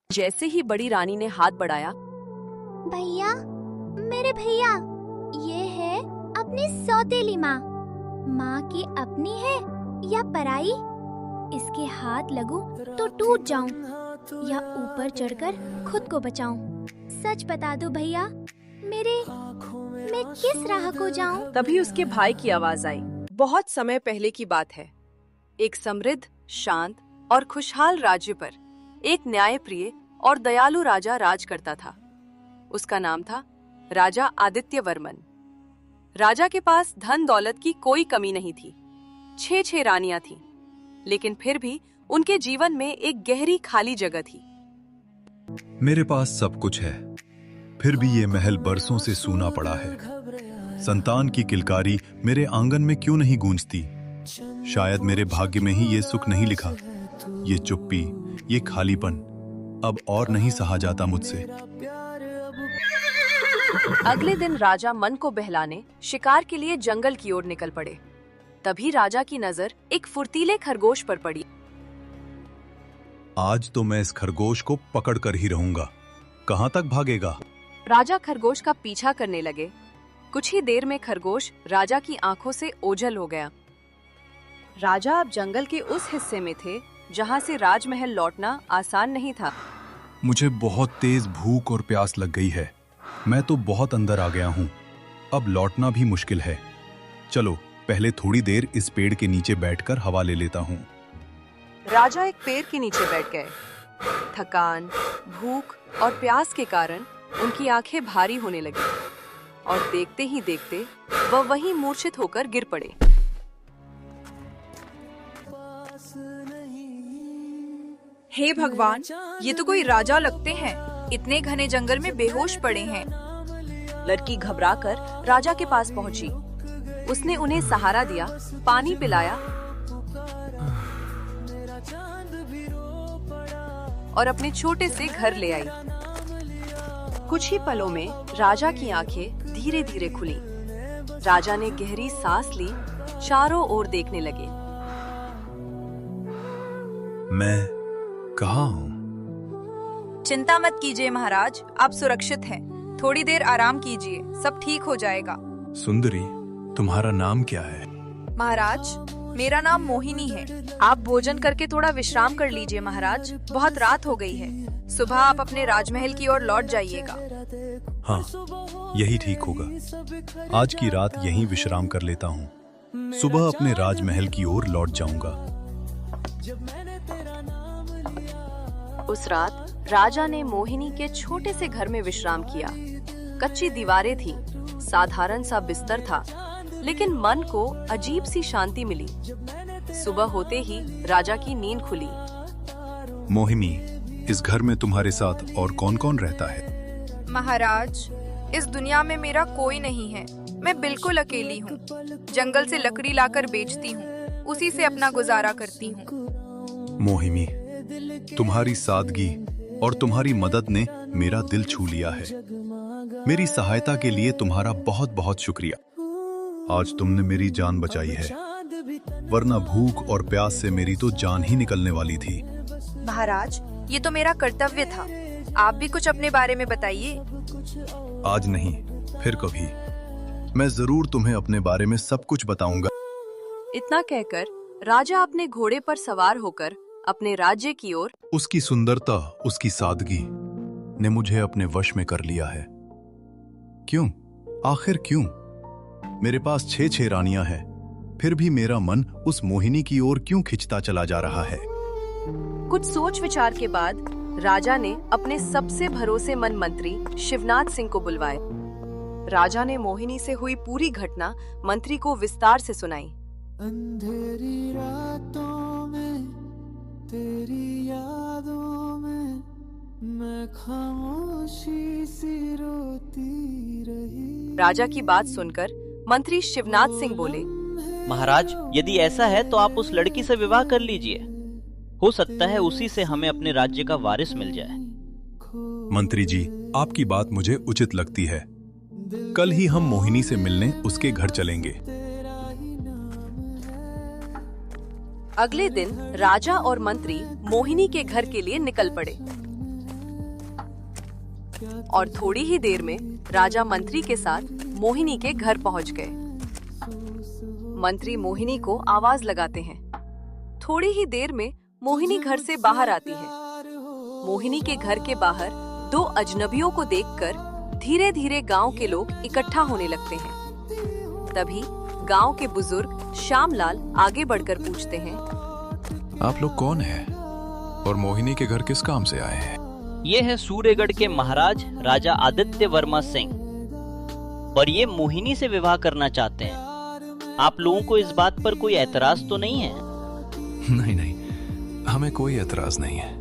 जैसे ही बड़ी रानी ने हाथ बढ़ाया, भैया, मेरे भैया, ये है अपनी सौतेली माँ। माँ की अपनी है या पराई? इसके हाथ लगूं तो टूट जाऊं या ऊपर चढ़कर खुद को बचाऊं? सच बता दो भैया, मैं किस राह को जाऊं? तभी उसके भाई की आवाज आई। बहुत समय पहले की बात है। एक समृद्ध, शांत और खुशहाल राज्य पर एक न्यायप्रिय और दयालु राजा राज करता था। उसका नाम था राजा आदित्य वर्मन। राजा के पास धन दौलत की कोई कमी नहीं थी। 6 रानियां थीं, लेकिन फिर भी उनके जीवन में एक गहरी खाली जगह थी। मेरे पास सब कुछ है, फिर भी ये महल बरसों से सूना पड़ा है। संतान की किलकारी मेरे आंगन में क्यों नहीं गूंजती? शायद मेरे भाग्य में ही ये सुख नहीं लिखा। ये चुप्पी, ये खालीपन अब और नहीं सहा जाता मुझसे। अगले दिन राजा मन को बहलाने शिकार के लिए जंगल की ओर निकल पड़े। तभी राजा की नजर एक फुर्तीले खरगोश पर पड़ी। आज तो मैं इस खरगोश को पकड़ कर ही रहूंगा। कहां तक भागेगा? राजा खरगोश का पीछा करने लगे। कुछ ही देर में खरगोश राजा की आंखों से ओझल हो गया। राजा अब जंगल के उस हिस्से में थे जहां से राजमहल लौटना आसान नहीं था। मुझे बहुत तेज भूख और प्यास लग गई है। मैं तो बहुत अंदर आ गया हूँ। अब लौटना भी मुश्किल है। चलो पहले थोड़ी देर इस पेड़ के नीचे बैठकर हवा ले लेता हूँ। राजा एक पेड़ के नीचे बैठ गए। थकान, भूख और प्यास के कारण उनकी आंखें भारी होने लगी और देखते ही देखते वह वहीं मूर्छित होकर गिर पड़े। हे भगवान, ये तो कोई राजा लगते हैं। इतने घने जंगल में बेहोश पड़े हैं। लड़की घबराकर राजा के पास पहुंची। उसने उन्हें सहारा दिया, पानी पिलाया और अपने छोटे से घर ले आई। कुछ ही पलों में राजा की आंखें धीरे धीरे खुली। राजा ने गहरी सांस ली, चारों ओर देखने लगे। मैं कहाँ हूँ? चिंता मत कीजिए महाराज, आप सुरक्षित हैं। थोड़ी देर आराम कीजिए, सब ठीक हो जाएगा। सुंदरी, तुम्हारा नाम क्या है? महाराज, मेरा नाम मोहिनी है। आप भोजन करके थोड़ा विश्राम कर लीजिए महाराज, बहुत रात हो गई है। सुबह आप अपने राजमहल की ओर लौट जाइएगा। हाँ, यही ठीक होगा। आज की रात यहीं विश्राम कर लेता हूँ। सुबह अपने राजमहल की ओर लौट जाऊंगा। उस रात राजा ने मोहिनी के छोटे से घर में विश्राम किया। कच्ची दीवारें थीं, साधारण सा बिस्तर था, लेकिन मन को अजीब सी शांति मिली। सुबह होते ही राजा की नींद खुली। मोहिनी, इस घर में तुम्हारे साथ और कौन कौन रहता है? महाराज, इस दुनिया में मेरा कोई नहीं है। मैं बिल्कुल अकेली हूँ। जंगल से लकड़ी लाकर बेचती हूँ, उसी से अपना गुजारा करती हूँ। मोहिनी, तुम्हारी सादगी और तुम्हारी मदद ने मेरा दिल छू लिया है। मेरी सहायता के लिए तुम्हारा बहुत बहुत शुक्रिया। आज तुमने मेरी जान बचाई है, वरना भूख और प्यास से मेरी तो जान ही निकलने वाली थी। महाराज, ये तो मेरा कर्तव्य था। आप भी कुछ अपने बारे में बताइए। आज नहीं, फिर कभी। मैं जरूर तुम्हें अपने बारे में सब कुछ बताऊंगा। इतना कहकर राजा अपने घोड़े पर सवार होकर अपने राज्य की ओर। उसकी सुंदरता, उसकी सादगी ने मुझे अपने वश में कर लिया है। क्यों? आखिर क्यों? मेरे पास 6 रानियां हैं, फिर भी मेरा मन उस मोहिनी की ओर क्यों खिंचता चला जा रहा है? कुछ सोच विचार के बाद राजा ने अपने सबसे भरोसेमंद मंत्री शिवनाथ सिंह को बुलवाए। राजा ने मोहिनी से हुई पूरी घटना मंत्री को विस्तार से सुनाई। अंधेरी रातों में, तेरी यादों में, मैं खामोशी सी रोती रही। राजा की बात सुनकर मंत्री शिवनाथ सिंह बोले, महाराज, यदि ऐसा है तो आप उस लड़की से विवाह कर लीजिए। हो सकता है उसी से हमें अपने राज्य का वारिस मिल जाए। मंत्री जी, आपकी बात मुझे उचित लगती है। कल ही हम मोहिनी से मिलने उसके घर चलेंगे। अगले दिन राजा और मंत्री मोहिनी के घर के लिए निकल पड़े। और थोड़ी ही देर में राजा मंत्री के साथ मोहिनी के घर पहुंच गए। मंत्री मोहिनी को आवाज लगाते हैं। थोड़ी ही देर में मोहिनी घर से बाहर आती है। मोहिनी के घर के बाहर दो अजनबियों को देखकर धीरे धीरे गांव के लोग इकट्ठा होने लगते हैं। तभी गांव के बुजुर्ग श्यामलाल आगे बढ़कर पूछते हैं, आप लोग कौन हैं? और मोहिनी के घर किस काम से आए हैं? ये है सूर्यगढ़ के महाराज राजा आदित्य वर्मा सिंह, और ये मोहिनी से विवाह करना चाहते हैं। आप लोगों को इस बात पर कोई एतराज तो नहीं है? नहीं नहीं, हमें कोई एतराज नहीं है।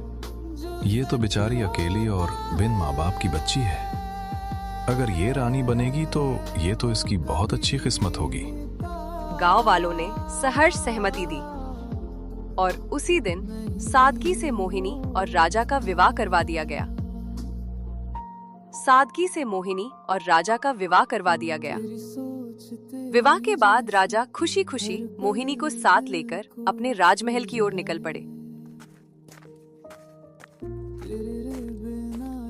ये तो बेचारी अकेली और बिन माँ बाप की बच्ची है। अगर ये रानी बनेगी तो ये तो इसकी बहुत अच्छी किस्मत होगी। गांव वालों ने सहर्ष सहमति दी और उसी दिन सादगी से मोहिनी और राजा का विवाह करवा दिया गया। सादगी से मोहिनी और राजा का विवाह करवा दिया गया। विवाह के बाद राजा खुशी खुशी मोहिनी को साथ लेकर अपने राजमहल की ओर निकल पड़े।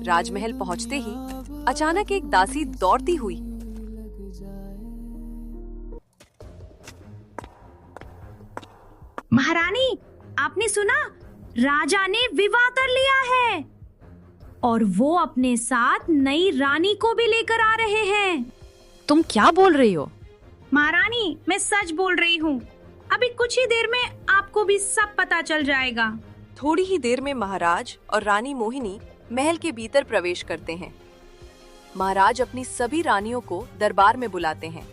राजमहल पहुंचते ही अचानक एक दासी दौड़ती हुई महारानी, आपने सुना? राजा ने विवाह कर लिया है और वो अपने साथ नई रानी को भी लेकर आ रहे हैं। तुम क्या बोल रही हो? महारानी, मैं सच बोल रही हूँ। अभी कुछ ही देर में आपको भी सब पता चल जाएगा। थोड़ी ही देर में महाराज और रानी मोहिनी महल के भीतर प्रवेश करते हैं। महाराज अपनी सभी रानियों को दरबार में बुलाते हैं।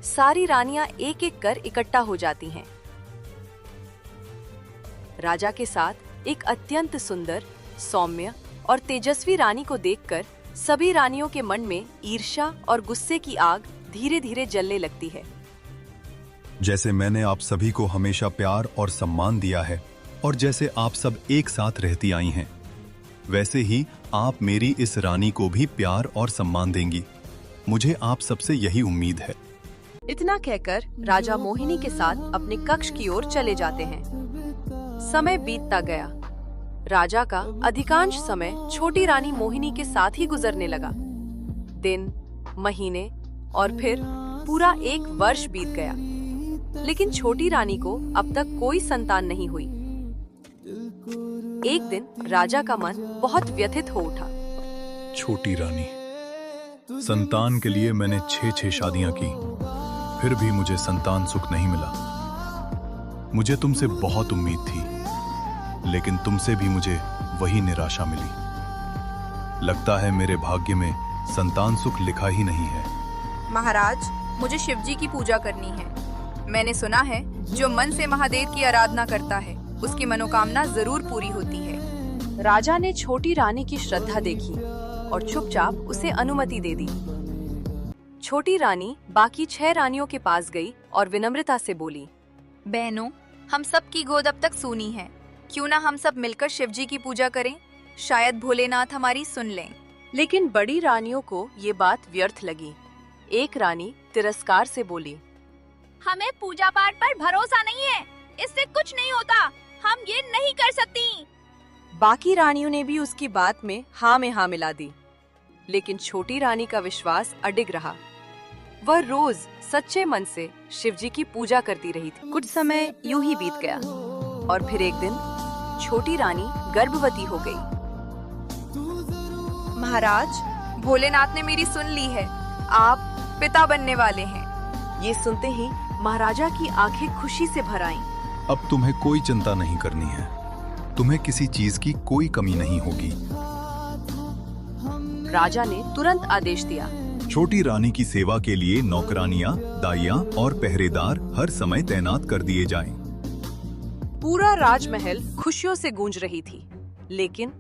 सारी रानियां एक एक कर इकट्ठा हो जाती हैं। राजा के साथ एक अत्यंत सुंदर, सौम्य और तेजस्वी रानी को देखकर सभी रानियों के मन में ईर्ष्या और गुस्से की आग धीरे धीरे जलने लगती है। जैसे मैंने आप सभी को हमेशा प्यार और सम्मान दिया है और जैसे आप सब एक साथ रहती आई हैं, वैसे ही आप मेरी इस रानी को भी प्यार और सम्मान देंगी। मुझे आप सबसे यही उम्मीद है। इतना कहकर राजा मोहिनी के साथ अपने कक्ष की ओर चले जाते हैं। समय बीतता गया। राजा का अधिकांश समय छोटी रानी मोहिनी के साथ ही गुजरने लगा। दिन, महीने और फिर पूरा 1 वर्ष बीत गया, लेकिन छोटी रानी को अब तक कोई संतान नहीं हुई। एक दिन राजा का मन बहुत व्यथित हो उठा। छोटी रानी, संतान के लिए मैंने 6 शादियां की, फिर भी मुझे संतान सुख नहीं मिला। मुझे तुमसे बहुत उम्मीद थी, लेकिन तुमसे भी मुझे वही निराशा मिली। लगता है मेरे भाग्य में संतान सुख लिखा ही नहीं है। महाराज, मुझे शिवजी की पूजा करनी है। मैंने सुना है जो मन से महादेव की आराधना करता है उसकी मनोकामना जरूर पूरी होती है। राजा ने छोटी रानी की श्रद्धा देखी और चुपचाप उसे अनुमति दे दी। छोटी रानी बाकी 6 रानियों के पास गई और विनम्रता से बोली, बहनों, हम सब की गोद अब तक सूनी है। क्यों ना हम सब मिलकर शिवजी की पूजा करें? शायद भोलेनाथ हमारी सुन लें। लेकिन बड़ी रानियों को ये बात व्यर्थ लगी। एक रानी तिरस्कार से बोली, हमें पूजा पाठ पर भरोसा नहीं है, इससे कुछ नहीं होता, हम ये नहीं कर सकती। बाकी रानियों ने भी उसकी बात में हाँ में हाँ मिला दी, लेकिन छोटी रानी का विश्वास अडिग रहा। वह रोज सच्चे मन से शिवजी की पूजा करती रही थी। कुछ समय यूं ही बीत गया और फिर एक दिन छोटी रानी गर्भवती हो गई। महाराज, भोलेनाथ ने मेरी सुन ली है, आप पिता बनने वाले हैं। ये सुनते ही महाराजा की आंखें खुशी से भर आईं। अब तुम्हें कोई चिंता नहीं करनी है। तुम्हें किसी चीज की कोई कमी नहीं होगी। राजा ने तुरंत आदेश दिया, छोटी रानी की सेवा के लिए नौकरानियां, दाइयां और पहरेदार हर समय तैनात कर दिए जाएं। पूरा राजमहल खुशियों से गूंज रही थी, लेकिन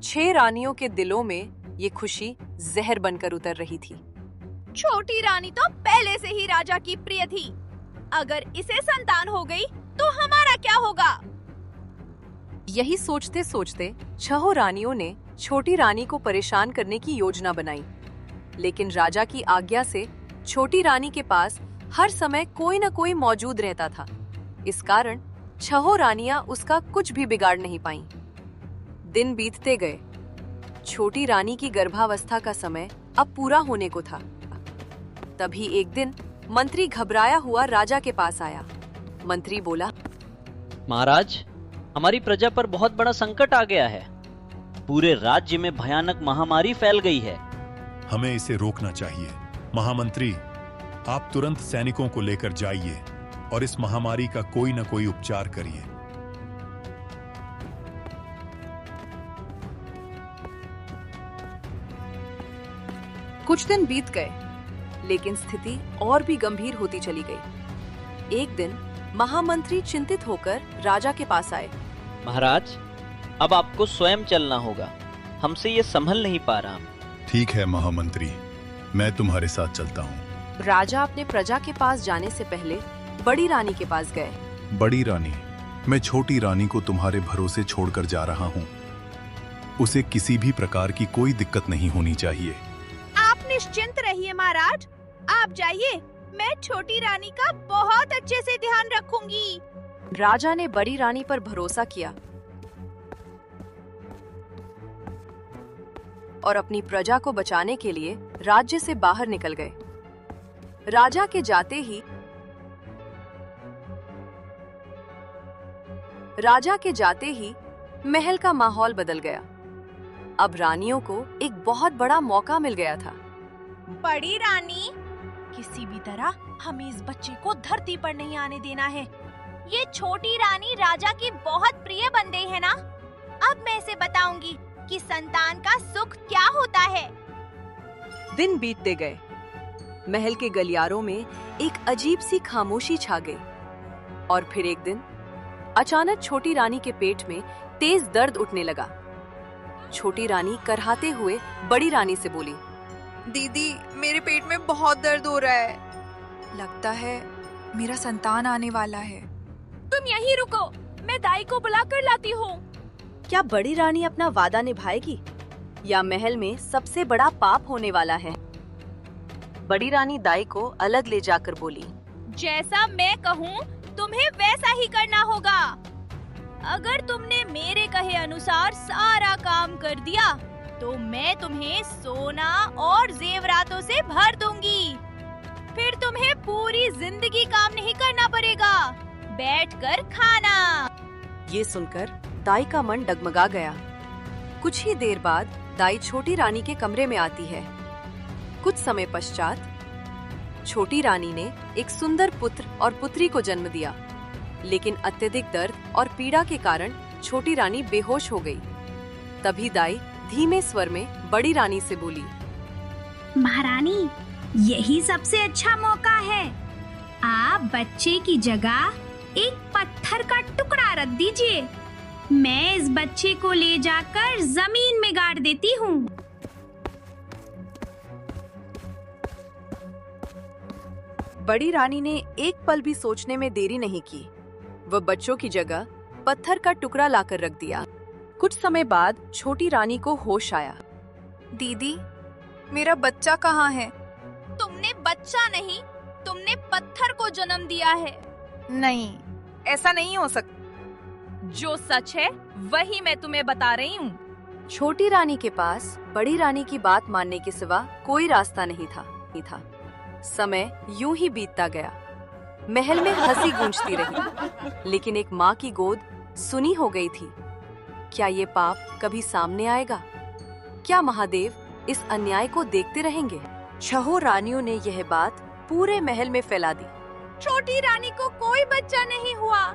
6 रानियों के दिलों में ये खुशी जहर बनकर उतर रही थी। छोटी रानी तो पहले से ही राजा की प्रिय थी, अगर इसे संतान हो गई तो हमारा क्या होगा? यही सोचते सोचते 6 रानियों ने छोटी रानी को परेशान करने की योजना बनाई, लेकिन राजा की आज्ञा से छोटी रानी के पास हर समय कोई न कोई मौजूद रहता था। इस कारण 6 रानियां उसका कुछ भी बिगाड़ नहीं पाईं। दिन बीतते गए छोटी रानी की गर्भावस्था का समय अब पूरा होने को था। तभी एक दिन मंत्री घबराया हुआ राजा के पास आया। मंत्री बोला, महाराज, हमारी प्रजा पर बहुत बड़ा संकट आ गया है। पूरे राज्य में भयानक महामारी फैल गई है। हमें इसे रोकना चाहिए। महामंत्री, आप तुरंत सैनिकों को लेकर जाइए और इस महामारी का कोई न कोई उपचार करिए। कुछ दिन बीत गए, लेकिन स्थिति और भी गंभीर होती चली गई। एक दिन महामंत्री चिंतित होकर राजा के पास आए। महाराज, अब आपको स्वयं चलना होगा। हमसे ये संभल नहीं पा रहा। ठीक है महामंत्री, मैं तुम्हारे साथ चलता हूँ। राजा अपने प्रजा के पास जाने से पहले बड़ी रानी के पास गए। बड़ी रानी, मैं छोटी रानी को तुम्हारे भरोसे छोड़कर जा रहा हूँ। उसे किसी भी प्रकार की कोई दिक्कत नहीं होनी चाहिए। आप निश्चिंत रहिए महाराज, आप जाइए, मैं छोटी रानी का बहुत अच्छे से ध्यान रखूंगी। राजा ने बड़ी रानी पर भरोसा किया और अपनी प्रजा को बचाने के लिए राज्य से बाहर निकल गए। राजा के जाते ही महल का माहौल बदल गया। अब रानियों को एक बहुत बड़ा मौका मिल गया था। बड़ी रानी, किसी भी तरह हमें इस बच्चे को धरती पर नहीं आने देना है। ये छोटी रानी राजा की बहुत प्रिय बंदे है ना। अब मैं इसे बताऊंगी कि संतान का सुख क्या होता है। दिन बीतते गए। महल के गलियारों में एक अजीब सी खामोशी छा गई। और फिर एक दिन अचानक छोटी रानी के पेट में तेज दर्द उठने लगा। छोटी रानी करहाते हुए बड़ी रानी से बोली, दीदी, मेरे पेट में बहुत दर्द हो रहा है। लगता है मेरा संतान आने वाला है। तुम यहीं रुको, मैं दाई को बुलाकर लाती हूँ। क्या बड़ी रानी अपना वादा निभाएगी या महल में सबसे बड़ा पाप होने वाला है? बड़ी रानी दाई को अलग ले जाकर बोली, जैसा मैं कहूँ तुम्हें वैसा ही करना होगा। अगर तुमने मेरे कहे अनुसार सारा काम कर दिया तो मैं तुम्हें सोना और जेवरातों से भर दूंगी। फिर तुम्हें पूरी जिंदगी काम नहीं करना पड़ेगा, बैठकर खाना। ये सुनकर दाई का मन डगमगा गया। कुछ ही देर बाद दाई छोटी रानी के कमरे में आती है। कुछ समय पश्चात छोटी रानी ने एक सुंदर पुत्र और पुत्री को जन्म दिया, लेकिन अत्यधिक दर्द और पीड़ा के कारण छोटी रानी बेहोश हो गई। तभी दाई धीमे स्वर में बड़ी रानी से बोली, महारानी, यही सबसे अच्छा मौका है। आप बच्चे की जगह एक पत्थर का टुकड़ा रख दीजिए। मैं इस बच्चे को ले जाकर जमीन में गाड़ देती हूँ। बड़ी रानी ने एक पल भी सोचने में देरी नहीं की। वह बच्चों की जगह पत्थर का टुकड़ा लाकर रख दिया। कुछ समय बाद छोटी रानी को होश आया। दीदी, मेरा बच्चा कहाँ है? तुमने बच्चा नहीं, तुमने पत्थर को जन्म दिया है। नहीं, ऐसा नहीं हो सकता। जो सच है वही मैं तुम्हें बता रही हूँ। छोटी रानी के पास बड़ी रानी की बात मानने के सिवा कोई रास्ता नहीं था। समय यूं ही बीतता गया। महल में हंसी गूंजती रही, लेकिन एक माँ की गोद सुनी हो गई थी। क्या ये पाप कभी सामने आएगा? क्या महादेव इस अन्याय को देखते रहेंगे? 6 रानियों ने यह बात पूरे महल में फैला दी। छोटी रानी को कोई बच्चा नहीं हुआ,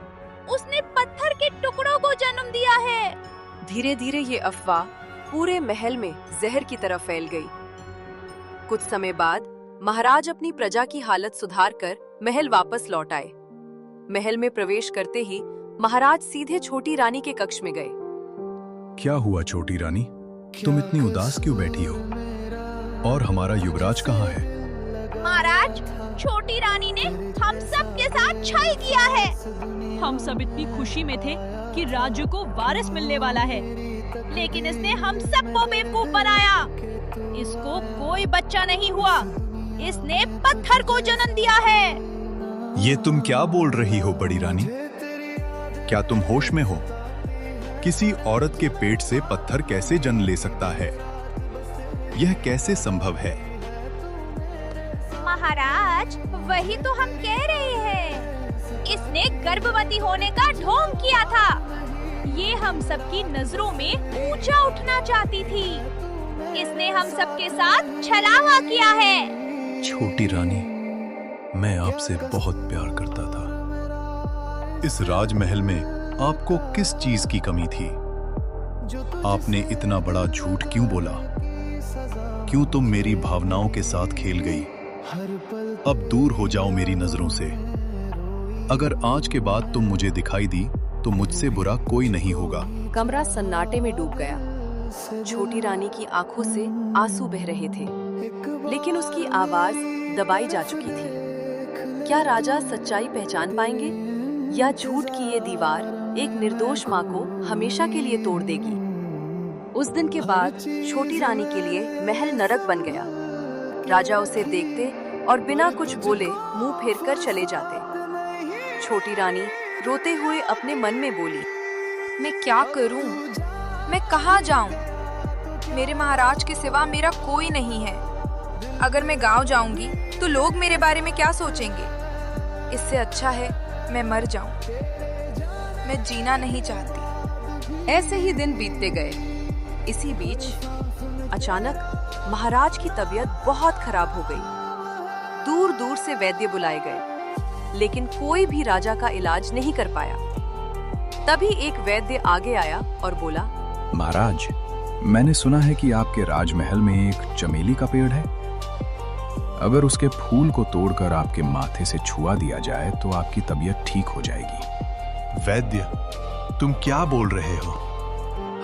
उसने पत्थर के टुकड़ों को जन्म दिया है। धीरे धीरे ये अफवाह पूरे महल में जहर की तरह फैल गई। कुछ समय बाद महाराज अपनी प्रजा की हालत सुधारकर महल वापस लौट आए। महल में प्रवेश करते ही महाराज सीधे छोटी रानी के कक्ष में गए। क्या हुआ छोटी रानी, तुम इतनी उदास क्यों बैठी हो? और हमारा युवराज कहाँ है? महाराज, छोटी रानी ने हम सब के साथ छल किया है। हम सब इतनी खुशी में थे कि राज्य को वारिस मिलने वाला है, लेकिन इसने हम सबको बेवकूफ बनाया। इसको कोई बच्चा नहीं हुआ, इसने पत्थर को जन्म दिया है। ये तुम क्या बोल रही हो बड़ी रानी? क्या तुम होश में हो? किसी औरत के पेट से पत्थर कैसे जन्म ले सकता है? यह कैसे संभव है? महाराज, वही तो हम कह रहे हैं। इसने गर्भवती होने का ढोंग किया था। ये हम सबकी नजरों में ऊंचा उठना चाहती थी। इसने हम सबके साथ छलावा किया है। छोटी रानी, मैं आपसे बहुत प्यार करता था। इस राजमहल में आपको किस चीज की कमी थी? आपने इतना बड़ा झूठ क्यों बोला? क्यों तुम मेरी भावनाओं के साथ खेल गई? अब दूर हो जाओ मेरी नजरों से। अगर आज के बाद तुम मुझे दिखाई दी तो मुझसे बुरा कोई नहीं होगा। कमरा सन्नाटे में डूब गया। छोटी रानी की आंखों से आंसू बह रहे थे, लेकिन उसकी आवाज दबाई जा चुकी थी। क्या राजा सच्चाई पहचान पाएंगे, या झूठ की ये दीवार एक निर्दोष माँ को हमेशा के लिए तोड़ देगी? उस दिन के बाद छोटी रानी के लिए महल नरक बन गया। राजा उसे देखते और बिना कुछ बोले मुंह फेरकर चले जाते। छोटी रानी रोते हुए अपने मन में बोली, मैं क्या करूं? मैं कहाँ जाऊं? मेरे महाराज के सिवा मेरा कोई नहीं है। अगर मैं गांव जाऊंगी तो लोग मेरे बारे में क्या सोचेंगे? इससे अच्छा है मैं मर जाऊं। मैं जीना नहीं चाहती। ऐसे ही दिन बीतते गए। इसी बीच अचानक महाराज की तबीयत बहुत खराब हो गई। दूर दूर से वैद्य बुलाए गए, लेकिन कोई भी राजा का इलाज नहीं कर पाया। तभी एक वैद्य आगे आया और बोला, महाराज, मैंने सुना है कि आपके राजमहल में एक चमेली का पेड़ है। अगर उसके फूल को तोड़कर आपके माथे से छुआ दिया जाए तो आपकी तबीयत ठीक हो जाएगी। वैद्य, तुम क्या बोल रहे हो?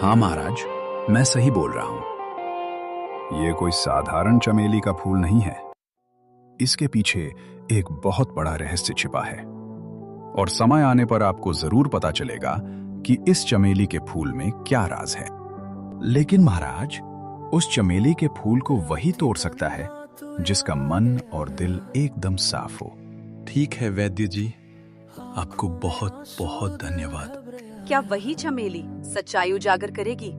हाँ महाराज, मैं सही बोल रहा हूं। ये कोई साधारण चमेली का फूल नहीं है। इसके पीछे एक बहुत बड़ा रहस्य छिपा है, और समय आने पर आपको जरूर पता चलेगा कि इस चमेली के फूल में क्या राज है। लेकिन महाराज, उस चमेली के फूल को वही तोड़ सकता है जिसका मन और दिल एकदम साफ हो। ठीक है वैद्य जी, आपको बहुत बहुत धन्यवाद। क्या वही चमेली सच्चाई उजागर करेगी?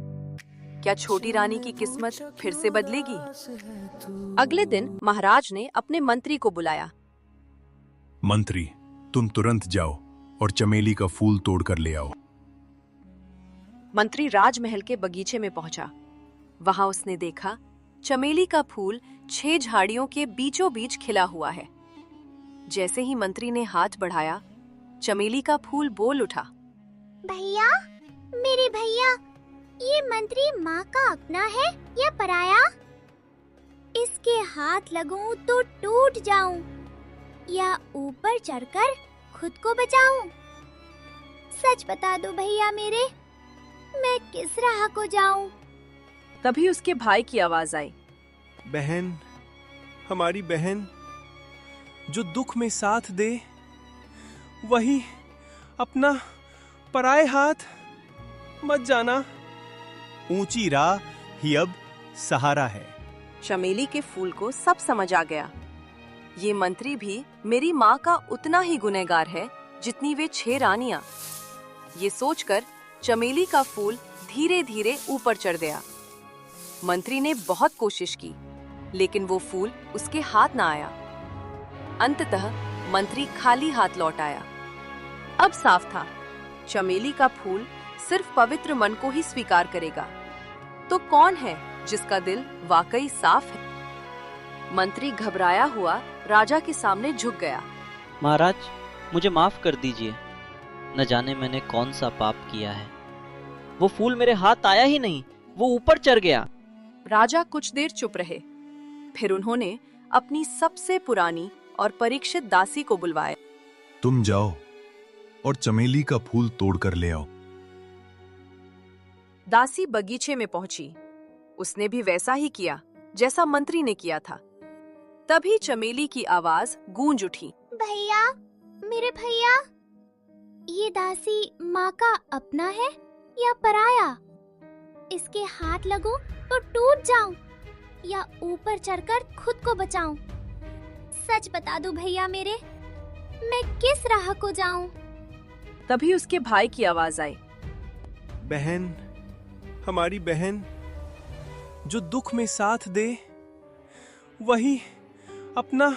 क्या छोटी रानी की किस्मत फिर से बदलेगी? अगले दिन महाराज ने अपने मंत्री को बुलाया। मंत्री, तुम तुरंत जाओ और चमेली का फूल तोड़कर ले आओ। मंत्री राजमहल के बगीचे में पहुंचा। वहां उसने देखा चमेली का फूल 6 झाड़ियों के बीचों बीच खिला हुआ है। जैसे ही मंत्री ने हाथ बढ़ाया, चमेली का फूल बोल उठा, भैया, मेरे भैया, ये मंत्री माँ का अपना है या पराया? इसके हाथ लगूं तो टूट जाऊं, या ऊपर चढ़कर खुद को बचाऊं? सच बता दो भैया मेरे, मैं किस राह को जाऊं? तभी उसके भाई की आवाज आई, बहन, हमारी बहन, जो दुख में साथ दे वही अपना पराए हाथ मत जाना। ऊंची राह ही अब सहारा है। चमेली के फूल को सब समझ आ गया। ये मंत्री भी मेरी माँ का उतना ही गुनहगार है जितनी वे 6 रानियां। ये सोचकर चमेली का फूल धीरे धीरे ऊपर चढ़ गया। मंत्री ने बहुत कोशिश की, लेकिन वो फूल उसके हाथ ना आया। अंततः मंत्री खाली हाथ लौट आया। अब साफ था, चमेली का फूल सिर्फ पवित्र मन को ही स्वीकार करेगा। तो कौन है जिसका दिल वाकई साफ है? मंत्री घबराया हुआ राजा के सामने झुक गया। महाराज, मुझे माफ कर दीजिए। न जाने मैंने कौन सा पाप किया है। वो फूल मेरे हाथ आया ही नहीं, वो ऊपर चढ़ गया। राजा कुछ देर चुप रहे। फिर उन्होंने अपनी सबसे पुरानी और परीक्षित दासी को बुलवाया। तुम जाओ और चमेली का फूल तोड़कर ले आओ। दासी बगीचे में पहुंची। उसने भी वैसा ही किया जैसा मंत्री ने किया था। तभी चमेली की आवाज गूंज उठी, भैया, मेरे भैया, ये दासी माँ का अपना है या पराया? इसके हाथ लगूं तो टूट जाऊं, या ऊपर चढ़कर खुद को बचाऊं? सच बता दो भैया मेरे, मैं किस राह को जाऊं? तभी उसके भाई की आवाज आई, बहन, हमारी बहन जो दुख में साथ दे, वही अपना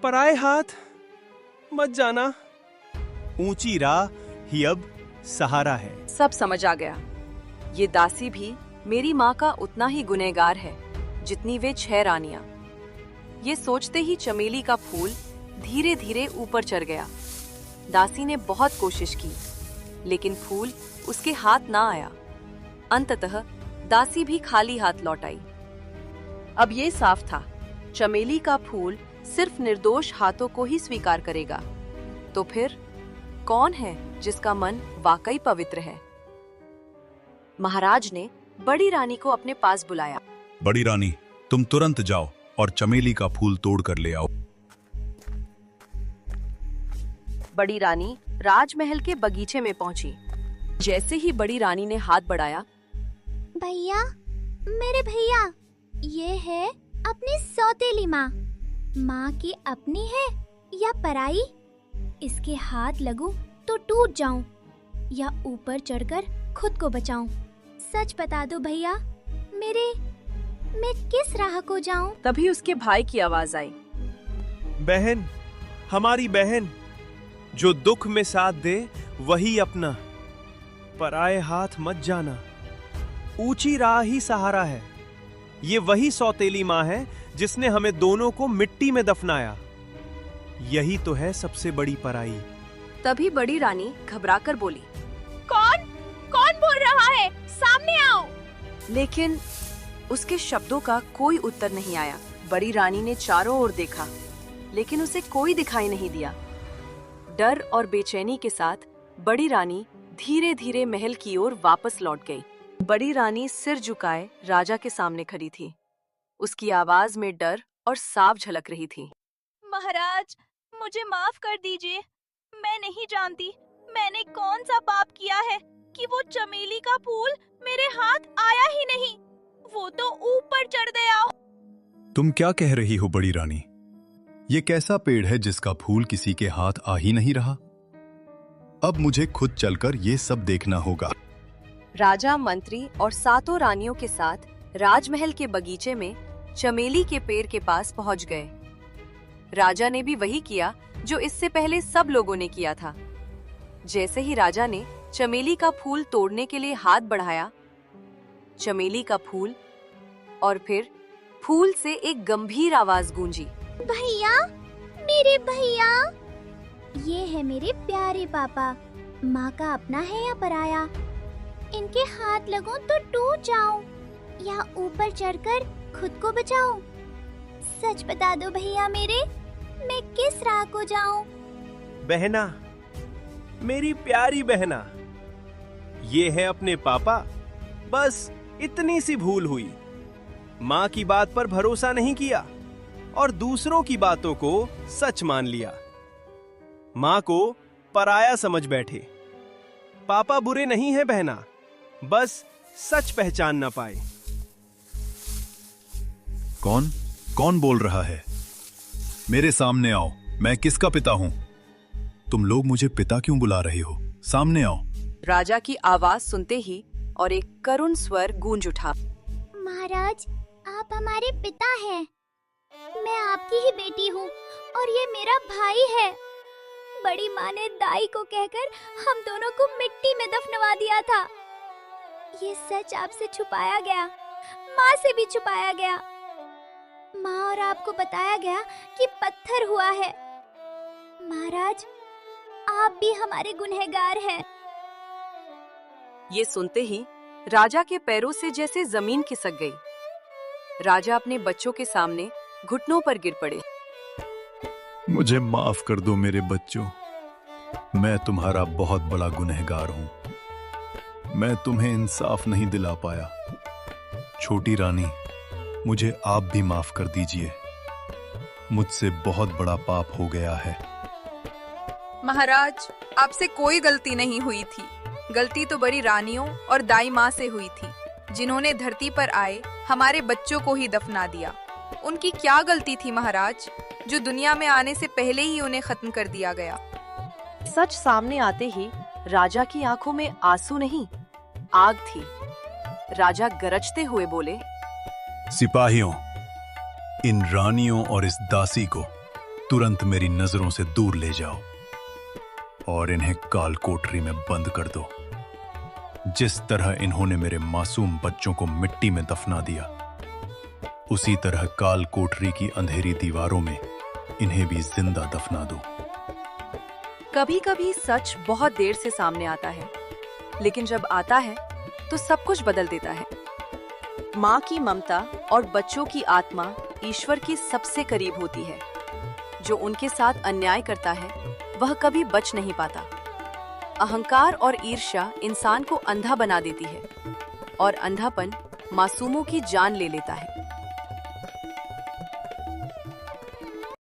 पराए हाथ मत जाना। ऊंची राह ही अब सहारा है। सब समझ आ गया। ये दासी भी मेरी माँ का उतना ही गुनहगार है जितनी वे 6 रानियां। ये सोचते ही चमेली का फूल धीरे धीरे ऊपर चढ़ गया। दासी ने बहुत कोशिश की, लेकिन फूल उसके हाथ ना आया। अंततः दासी भी खाली हाथ लौट आई। अब ये साफ था, चमेली का फूल सिर्फ निर्दोष हाथों को ही स्वीकार करेगा। तो फिर कौन है जिसका मन वाकई पवित्र है? महाराज ने बड़ी रानी को अपने पास बुलाया। बड़ी रानी, तुम तुरंत जाओ और चमेली का फूल तोड़ कर ले आओ। बड़ी रानी राजमहल के बगीचे में पहुंची। जैसे ही बड़ी रानी ने हाथ बढ़ाया, भैया, मेरे भैया, ये है अपनी सौतेली माँ। माँ की अपनी है या पराई? इसके हाथ लगूं तो टूट जाऊं या ऊपर चढ़कर खुद को बचाऊं? सच बता दो भैया, मैं किस राह को जाऊं? तभी उसके भाई की आवाज आई। बहन, हमारी बहन जो दुख में साथ दे, वही अपना पराए हाथ मत जाना। ऊंची राह ही सहारा है। ये वही सौतेली माँ है जिसने हमें दोनों को मिट्टी में दफनाया। यही तो है सबसे बड़ी पराई। तभी बड़ी रानी घबराकर बोली, कौन बोल रहा है? सामने आओ। लेकिन उसके शब्दों का कोई उत्तर नहीं आया। बड़ी रानी ने चारों ओर देखा, लेकिन उसे कोई दिखाई नहीं दिया। डर और बेचैनी के साथ बड़ी रानी धीरे धीरे महल की ओर वापस लौट गई। बड़ी रानी सिर झुकाए राजा के सामने खड़ी थी। उसकी आवाज में डर और साफ झलक रही थी। महाराज, मुझे माफ कर दीजिए। मैं नहीं जानती मैंने कौन सा पाप किया है कि वो चमेली का फूल मेरे हाथ आया ही नहीं। वो तो ऊपर चढ़ गया। तुम क्या कह रही हो बड़ी रानी? ये कैसा पेड़ है जिसका फूल किसी के हाथ आ ही नहीं रहा? अब मुझे खुद चलकर ये सब देखना होगा। राजा, मंत्री और 7 रानियों के साथ राजमहल के बगीचे में चमेली के पेड़ के पास पहुंच गए। राजा ने भी वही किया जो इससे पहले सब लोगों ने किया था। जैसे ही राजा ने चमेली का फूल तोड़ने के लिए हाथ बढ़ाया, चमेली का फूल और फिर फूल से एक गंभीर आवाज गूंजी। भैया, मेरे भैया, ये है मेरे प्यारे पापा। माँ का अपना है या पराया? इनके हाथ लगूं तो टूट जाऊं या ऊपर चढ़कर खुद को बचाऊं? सच बता दो भैया मेरे, मैं किस राह को जाऊं? बहना, मेरी प्यारी बहना, ये है अपने पापा। बस इतनी सी भूल हुई। माँ की बात पर भरोसा नहीं किया और दूसरों की बातों को सच मान लिया। माँ को पराया समझ बैठे। पापा बुरे नहीं हैं बहना, बस सच पहचान ना पाए। कौन बोल रहा है? मेरे सामने आओ। मैं किसका पिता हूं? तुम लोग मुझे पिता क्यों बुला रही हो? सामने आओ। राजा की आवाज सुनते ही और एक करुण स्वर गूंज उठा। महाराज, आप हमारे पिता हैं। मैं आपकी ही बेटी हूँ और ये मेरा भाई है। बड़ी माँ ने दाई को कहकर हम दोनों को मिट्टी में दफनवा दिया था। ये सच आपसे छुपाया गया, माँ से भी छुपाया गया। माँ और आपको बताया गया कि पत्थर हुआ है। महाराज, आप भी हमारे गुनहगार हैं। ये सुनते ही राजा के पैरों से जैसे जमीन खिसक गई। राजा अपने बच्चों के सामने घुटनों पर गिर पड़े। मुझे माफ कर दो मेरे बच्चों। मैं तुम्हारा बहुत बड़ा गुनहगार हूं। मैं तुम्हें इंसाफ नहीं दिला पाया। छोटी रानी, मुझे आप भी माफ कर दीजिए। मुझसे बहुत बड़ा पाप हो गया है। महाराज, आपसे कोई गलती नहीं हुई थी। गलती तो बड़ी रानियों और दाई माँ से हुई थी, जिन्होंने धरती पर आए हमारे बच्चों को ही दफना दिया। उनकी क्या गलती थी महाराज, जो दुनिया में आने से पहले ही उन्हें खत्म कर दिया गया। सच सामने आते ही राजा की आंखों में आंसू नहीं, आग थी। राजा गरजते हुए बोले, सिपाहियों, इन रानियों और इस दासी को तुरंत मेरी नजरों से दूर ले जाओ और इन्हें काल कोठरी में बंद कर दो। जिस तरह इन्होंने मेरे मासूम बच्चों को मिट्टी में दफना दिया, उसी तरह काल कोठरी की अंधेरी दीवारों में इन्हें भी जिंदा दफना दो। कभी कभी सच बहुत देर से सामने आता है, लेकिन जब आता है तो सब कुछ बदल देता है। माँ की ममता और बच्चों की आत्मा ईश्वर के सबसे करीब होती है। जो उनके साथ अन्याय करता है वह कभी बच नहीं पाता। अहंकार और ईर्ष्या इंसान को अंधा बना देती है और अंधापन मासूमों की जान ले लेता है।